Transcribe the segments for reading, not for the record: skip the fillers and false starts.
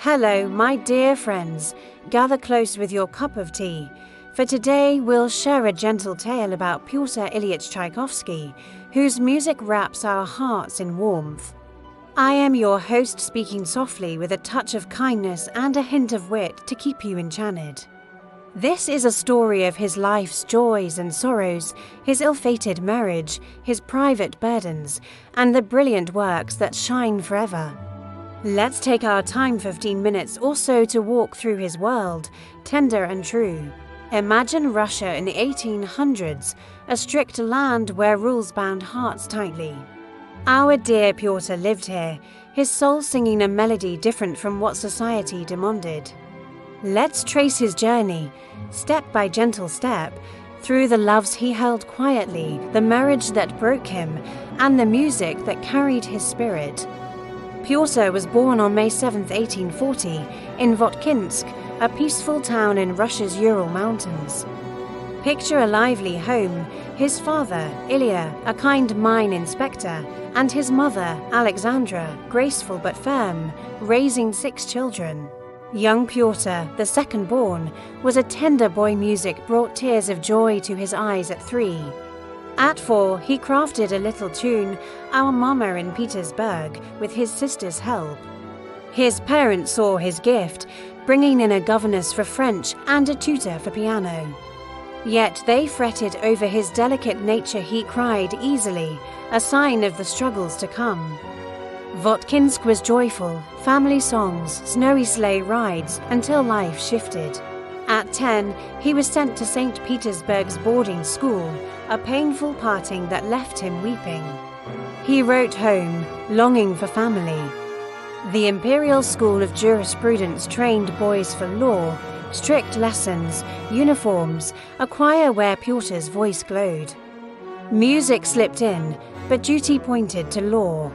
Hello, my dear friends. Gather close with your cup of tea, for today we'll share a gentle tale about Pyotr Ilyich Tchaikovsky, whose music wraps our hearts in warmth. I am your host, speaking softly with a touch of kindness and a hint of wit to keep you enchanted. This is a story of his life's joys and sorrows, his ill-fated marriage, his private burdens, and the brilliant works that shine forever. Let's take our time, 15 minutes or so, to walk through his world, tender and true. Imagine Russia in the 1800s, a strict land where rules bound hearts tightly. Our dear Pyotr lived here, his soul singing a melody different from what society demanded. Let's trace his journey, step by gentle step, through the loves he held quietly, the marriage that broke him, and the music that carried his spirit. Pyotr was born on May 7, 1840, in Votkinsk, a peaceful town in Russia's Ural Mountains. Picture a lively home, his father, Ilya, a kind mine inspector, and his mother, Alexandra, graceful but firm, raising 6 children. Young Pyotr, the second born, was a tender boy. Music brought tears of joy to his eyes at 3. At 4, he crafted a little tune, Our Mama in Petersburg, with his sister's help. His parents saw his gift, bringing in a governess for French and a tutor for piano. Yet they fretted over his delicate nature. He cried easily, a sign of the struggles to come. Votkinsk was joyful, family songs, snowy sleigh rides, until life shifted. At 10, he was sent to St. Petersburg's boarding school, a painful parting that left him weeping. He wrote home, longing for family. The Imperial School of Jurisprudence trained boys for law, strict lessons, uniforms, a choir where Pyotr's voice glowed. Music slipped in, but duty pointed to law.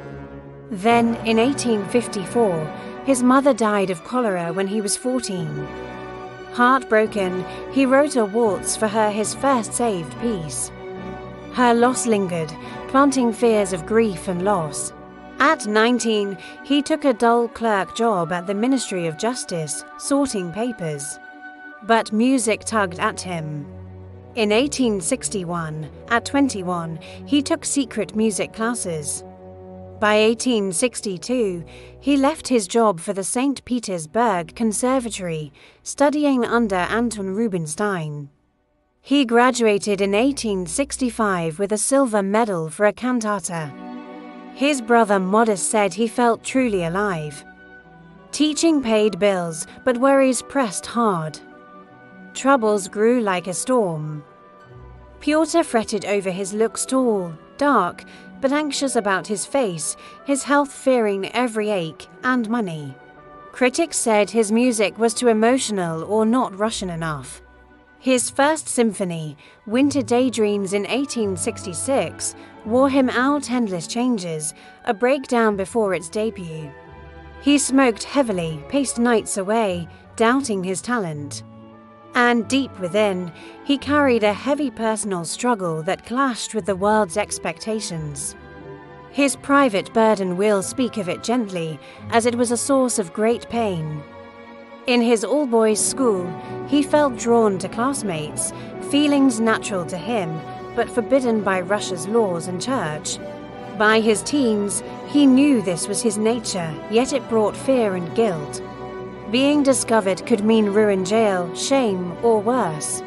Then, in 1854, his mother died of cholera when he was 14. Heartbroken, he wrote a waltz for her, his first saved piece. Her loss lingered, planting fears of grief and loss. At 19, he took a dull clerk job at the Ministry of Justice, sorting papers. But music tugged at him. In 1861, at 21, he took secret music classes. By 1862, he left his job for the St. Petersburg Conservatory, studying under Anton Rubinstein. He graduated in 1865 with a silver medal for a cantata. His brother Modest said he felt truly alive. Teaching paid bills, but worries pressed hard. Troubles grew like a storm. Pyotr fretted over his looks, tall, dark, but anxious about his face, his health fearing every ache, and money. Critics said his music was too emotional or not Russian enough. His first symphony, Winter Daydreams in 1866, wore him out endless changes, a breakdown before its debut. He smoked heavily, paced nights away, doubting his talent. And deep within, he carried a heavy personal struggle that clashed with the world's expectations. His private burden, we'll speak of it gently, as it was a source of great pain. In his all-boys school, he felt drawn to classmates, feelings natural to him, but forbidden by Russia's laws and church. By his teens, he knew this was his nature, yet it brought fear and guilt. Being discovered could mean ruin, jail, shame, or worse.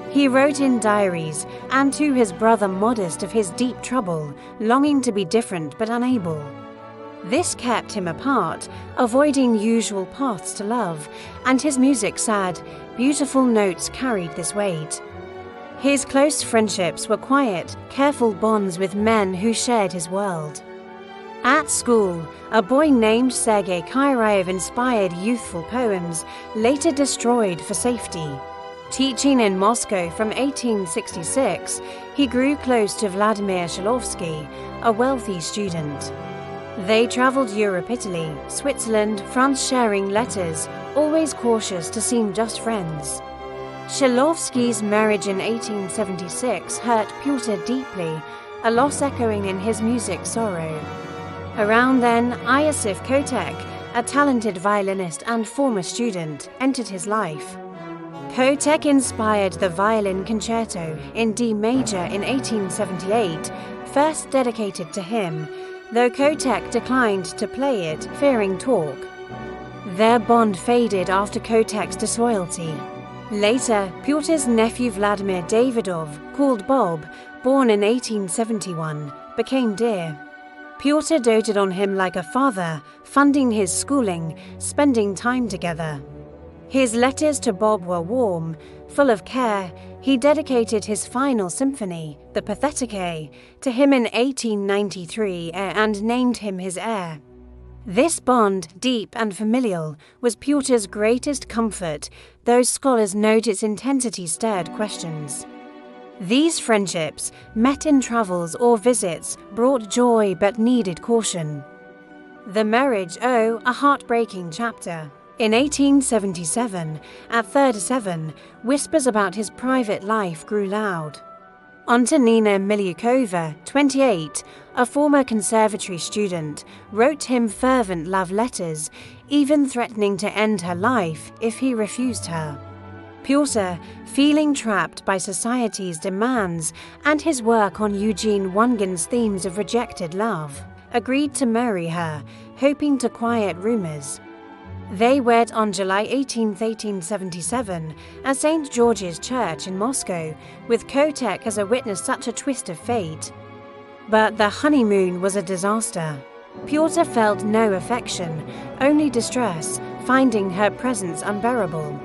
He wrote in diaries and to his brother Modest of his deep trouble, longing to be different but unable. This kept him apart, avoiding usual paths to love, and his music sad, beautiful notes carried this weight. His close friendships were quiet, careful bonds with men who shared his world. At school, a boy named Sergei Kirayev inspired youthful poems, later destroyed for safety. Teaching in Moscow from 1866, he grew close to Vladimir Shklovsky, a wealthy student. They traveled Europe, Italy, Switzerland, France, sharing letters, always cautious to seem just friends. Shklovsky's marriage in 1876 hurt Pyotr deeply, a loss echoing in his music sorrow. Around then, Iosif Kotek, a talented violinist and former student, entered his life. Kotek inspired the Violin Concerto in D major in 1878, first dedicated to him, though Kotek declined to play it, fearing talk. Their bond faded after Kotek's disloyalty. Later, Pyotr's nephew Vladimir Davidov, called Bob, born in 1871, became dear. Pyotr doted on him like a father, funding his schooling, spending time together. His letters to Bob were warm, full of care. He dedicated his final symphony, the Pathétique, to him in 1893 and named him his heir. This bond, deep and familial, was Pyotr's greatest comfort, though scholars note its intensity stirred questions. These friendships, met in travels or visits, brought joy but needed caution. The marriage, a heartbreaking chapter. In 1877, at 37, whispers about his private life grew loud. Antonina Milyukova, 28, a former conservatory student, wrote him fervent love letters, even threatening to end her life if he refused her. Pyotr, feeling trapped by society's demands and his work on Eugene Onegин's themes of rejected love, agreed to marry her, hoping to quiet rumors. They wed on July 18, 1877, at St. George's Church in Moscow, with Kotek as a witness such a twist of fate. But the honeymoon was a disaster. Pyotr felt no affection, only distress, finding her presence unbearable.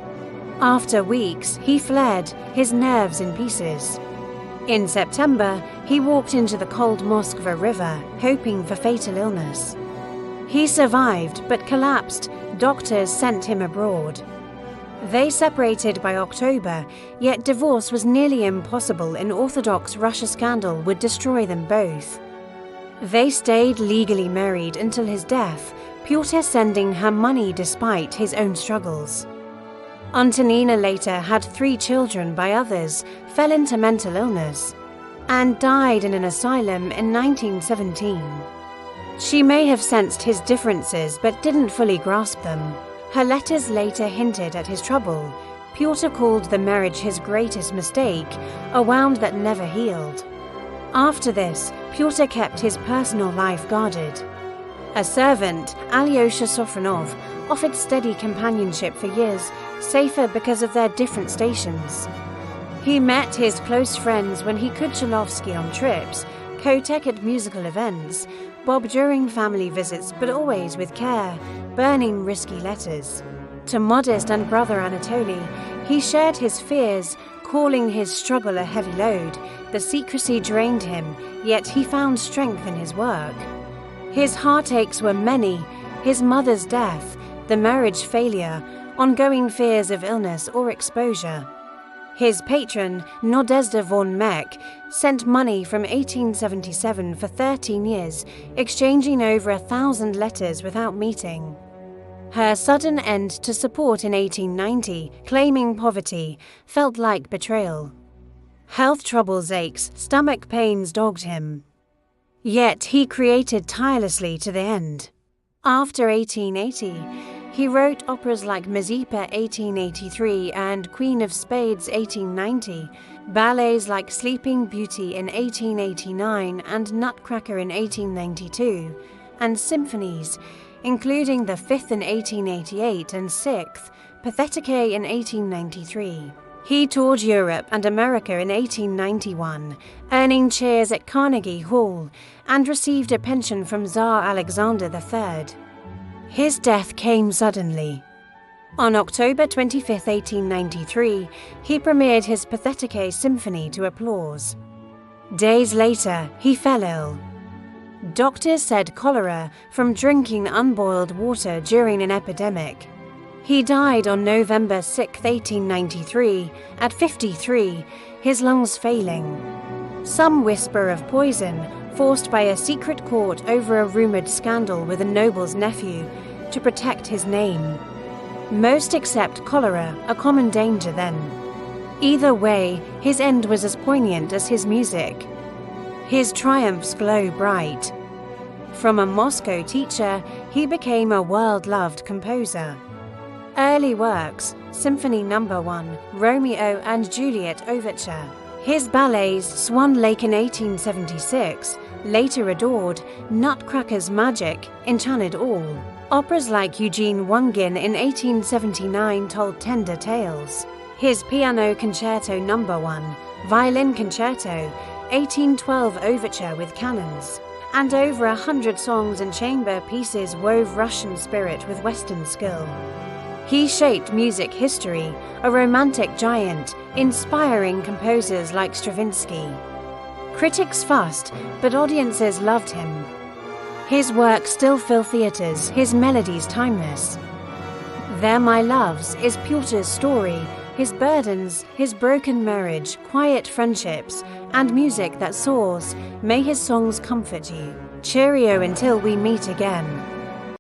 After weeks, he fled, his nerves in pieces. In September, he walked into the cold Moskva River, hoping for fatal illness. He survived, but collapsed. Doctors sent him abroad. They separated by October, yet divorce was nearly impossible. An Orthodox Russia scandal would destroy them both. They stayed legally married until his death, Pyotr sending her money despite his own struggles. Antonina later had 3 children by others, fell into mental illness, and died in an asylum in 1917. She may have sensed his differences but didn't fully grasp them. Her letters later hinted at his trouble. Pyotr called the marriage his greatest mistake, a wound that never healed. After this, Pyotr kept his personal life guarded. A servant, Alyosha Sofronov, offered steady companionship for years, safer because of their different stations. He met his close friends when he could Tchaikovsky on trips, Kotek at musical events, Bob during family visits, but always with care, burning risky letters. To modest and brother Anatoly, he shared his fears, calling his struggle a heavy load. The secrecy drained him, yet he found strength in his work. His heartaches were many: his mother's death, the marriage failure, ongoing fears of illness or exposure. His patron, Nadezhda von Meck, sent money from 1877 for 13 years, exchanging over 1,000 letters without meeting. Her sudden end to support in 1890, claiming poverty, felt like betrayal. Health troubles, aches, stomach pains dogged him. Yet he created tirelessly to the end. After 1880, he wrote operas like Mazeppa 1883 and Queen of Spades 1890, ballets like Sleeping Beauty in 1889 and Nutcracker in 1892, and symphonies, including the 5th in 1888 and 6th, Pathétique in 1893. He toured Europe and America in 1891, earning cheers at Carnegie Hall, and received a pension from Tsar Alexander III. His death came suddenly. On October 25, 1893, he premiered his Pathétique Symphony to applause. Days later, he fell ill. Doctors said cholera from drinking unboiled water during an epidemic. He died on November 6, 1893, at 53, his lungs failing. Some whisper of poison, forced by a secret court over a rumoured scandal with a noble's nephew to protect his name. Most accept cholera, a common danger then. Either way, his end was as poignant as his music. His triumphs glow bright. From a Moscow teacher, he became a world-loved composer. Early works: Symphony No. 1, Romeo and Juliet Overture. His ballets Swan Lake in 1876, later adored, Nutcracker's Magic, enchanted all. Operas like Eugene Onegin in 1879 told tender tales. His Piano Concerto No. 1, Violin Concerto, 1812 Overture with Canons, and over 100 songs and chamber pieces wove Russian spirit with Western skill. He shaped music history, a romantic giant, inspiring composers like Stravinsky. Critics fussed, but audiences loved him. His work still fill theatres, his melodies timeless. They're My Loves is Pyotr's story, his burdens, his broken marriage, quiet friendships, and music that soars. May his songs comfort you. Cheerio until we meet again.